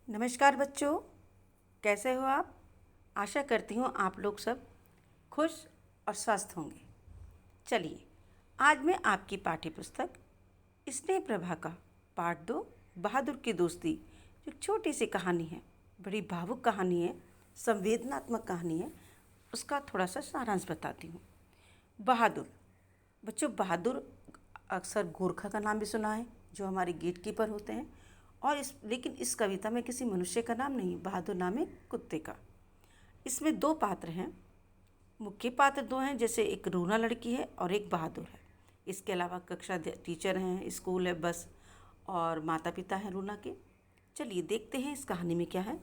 नमस्कार बच्चों, कैसे हो आप? आशा करती हूँ आप लोग सब खुश और स्वस्थ होंगे। चलिए, आज मैं आपकी पाठ्य पुस्तक स्नेह प्रभा का पाठ 2 बहादुर की दोस्ती, जो एक छोटी सी कहानी है, बड़ी भावुक कहानी है, संवेदनात्मक कहानी है, उसका थोड़ा सा सारांश बताती हूँ। बहादुर। बच्चों, बहादुर अक्सर गोरखा का नाम भी सुना है, जो हमारे गेट कीपर होते हैं। और लेकिन इस कविता में किसी मनुष्य का नाम नहीं, बहादुर नाम है कुत्ते का। इसमें 2 पात्र हैं। मुख्य पात्र 2 हैं, जैसे एक रूना लड़की है और एक बहादुर है। इसके अलावा कक्षा टीचर हैं, स्कूल है, बस और माता पिता हैं रूना के। चलिए देखते हैं इस कहानी में क्या है।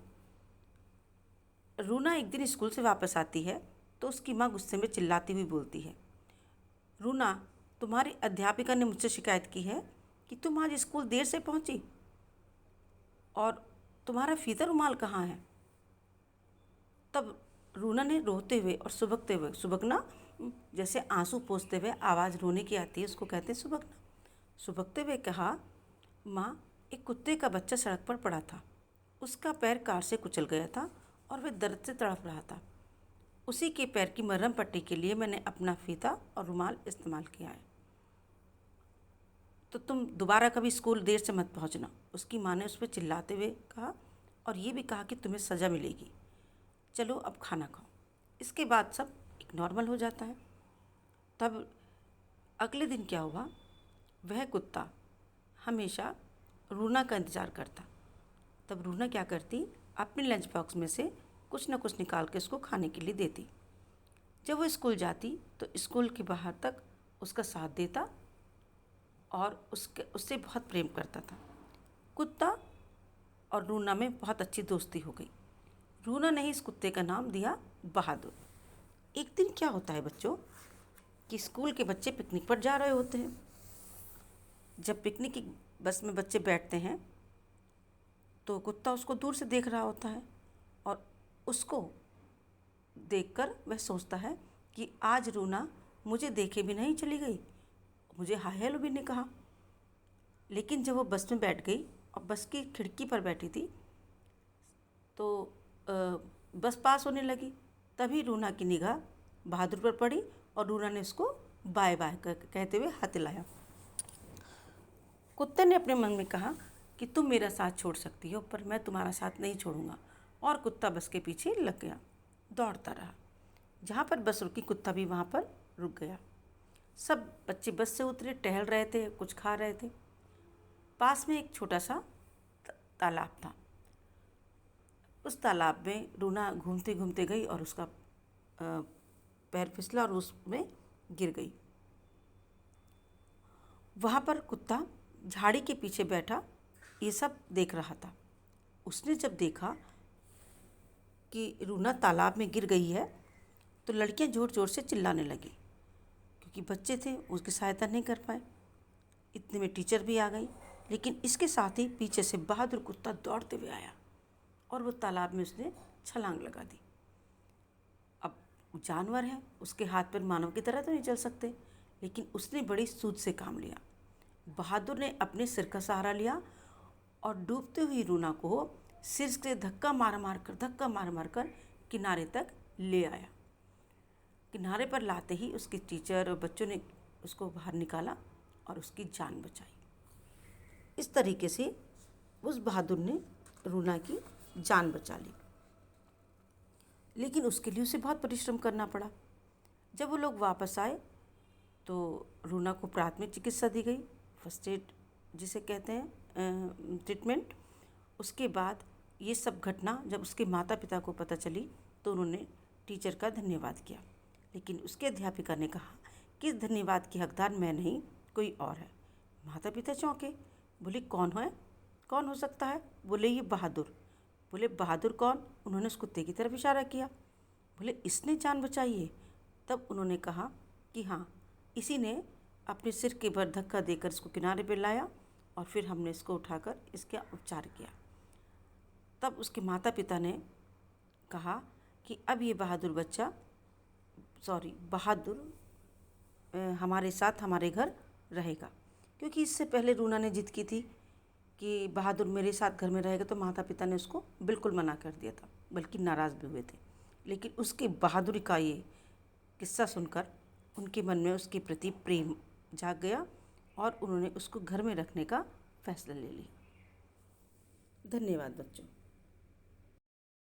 रूना एक दिन स्कूल से वापस आती है तो उसकी माँ गुस्से में चिल्लाती हुई बोलती है, रूना, तुम्हारी अध्यापिका ने मुझसे शिकायत की है कि तुम आज स्कूल देर से पहुंची और तुम्हारा फीता रुमाल कहाँ है? तब रूना ने रोते हुए और सुबकना जैसे आंसू पोंछते हुए आवाज़ रोने की आती है, उसको कहते हैं सुबकना। सुबकते हुए कहा, माँ, एक कुत्ते का बच्चा सड़क पर पड़ा था। उसका पैर कार से कुचल गया था और वह दर्द से तड़प रहा था। उसी के पैर की मरहम पट्टी के लिए मैंने अपना फीता और रुमाल इस्तेमाल किया है। तो तुम दोबारा कभी स्कूल देर से मत पहुंचना, उसकी माँ ने उस पर चिल्लाते हुए कहा, और ये भी कहा कि तुम्हें सज़ा मिलेगी। चलो अब खाना खाओ। इसके बाद सब एक नॉर्मल हो जाता है। तब अगले दिन क्या हुआ, वह कुत्ता हमेशा रूना का इंतज़ार करता। तब रूना क्या करती, अपने लंच बॉक्स में से कुछ न कुछ निकाल के उसको खाने के लिए देती। जब वो स्कूल जाती तो स्कूल के बाहर तक उसका साथ देता और उससे बहुत प्रेम करता था। कुत्ता और रूना में बहुत अच्छी दोस्ती हो गई। रूना ने ही इस कुत्ते का नाम दिया बहादुर। एक दिन क्या होता है बच्चों, कि स्कूल के बच्चे पिकनिक पर जा रहे होते हैं। जब पिकनिक की बस में बच्चे बैठते हैं तो कुत्ता उसको दूर से देख रहा होता है और उसको देखकर वह सोचता है कि आज रूना मुझे देखे भी नहीं चली गई, मुझे हाय हेलो भी नहीं कहा। लेकिन जब वो बस में बैठ गई और बस की खिड़की पर बैठी थी तो बस पास होने लगी। तभी रूना की निगाह बहादुर पर पड़ी और रूना ने उसको बाय बाय कहते हुए हाथ हिलाया। कुत्ते ने अपने मन में कहा कि तुम मेरा साथ छोड़ सकती हो, पर मैं तुम्हारा साथ नहीं छोड़ूंगा। और कुत्ता बस के पीछे लग गया, दौड़ता रहा। जहाँ पर बस रुकी कुत्ता भी वहाँ पर रुक गया। सब बच्चे बस से उतरे, टहल रहे थे, कुछ खा रहे थे। पास में एक छोटा सा तालाब था। उस तालाब में रूना घूमते घूमते गई और उसका पैर फिसला और उसमें गिर गई। वहाँ पर कुत्ता झाड़ी के पीछे बैठा ये सब देख रहा था। उसने जब देखा कि रूना तालाब में गिर गई है तो लड़कियां ज़ोर ज़ोर से चिल्लाने लगी, क्योंकि बच्चे थे, उसकी सहायता नहीं कर पाए। इतने में टीचर भी आ गई। लेकिन इसके साथ ही पीछे से बहादुर कुत्ता दौड़ते हुए आया और वो तालाब में उसने छलांग लगा दी। अब जानवर है, उसके हाथ पैर मानव की तरह तो नहीं चल सकते, लेकिन उसने बड़ी सूझ से काम लिया। बहादुर ने अपने सिर का सहारा लिया और डूबते हुई रूना को सिर से धक्का मार मार कर किनारे तक ले आया। किनारे पर लाते ही उसके टीचर और बच्चों ने उसको बाहर निकाला और उसकी जान बचाई। इस तरीके से उस बहादुर ने रूना की जान बचा ली। लेकिन उसके लिए उसे बहुत परिश्रम करना पड़ा। जब वो लोग वापस आए तो रूना को प्राथमिक चिकित्सा दी गई, फर्स्ट एड जिसे कहते हैं ट्रीटमेंट। उसके बाद ये सब घटना जब उसके माता पिता को पता चली तो उन्होंने टीचर का धन्यवाद किया। लेकिन उसके अध्यापिका ने कहा कि इस धन्यवाद की हकदार मैं नहीं, कोई और है। माता पिता चौंके, बोले कौन है, कौन हो सकता है? बोले ये बहादुर। बोले बहादुर कौन? उन्होंने उस कुत्ते की तरफ इशारा किया। बोले इसने जान बचाई है? तब उन्होंने कहा कि हाँ, इसी ने अपने सिर के भर धक्का देकर इसको किनारे पर लाया और फिर हमने इसको उठाकर इसका उपचार किया। तब उसके माता पिता ने कहा कि अब ये बहादुर हमारे साथ हमारे घर रहेगा, क्योंकि इससे पहले रूना ने जिद की थी कि बहादुर मेरे साथ घर में रहेगा, तो माता पिता ने उसको बिल्कुल मना कर दिया था, बल्कि नाराज़ भी हुए थे। लेकिन उसकी बहादुरी का ये किस्सा सुनकर उनके मन में उसके प्रति प्रेम जाग गया और उन्होंने उसको घर में रखने का फैसला ले लिया। धन्यवाद बच्चों।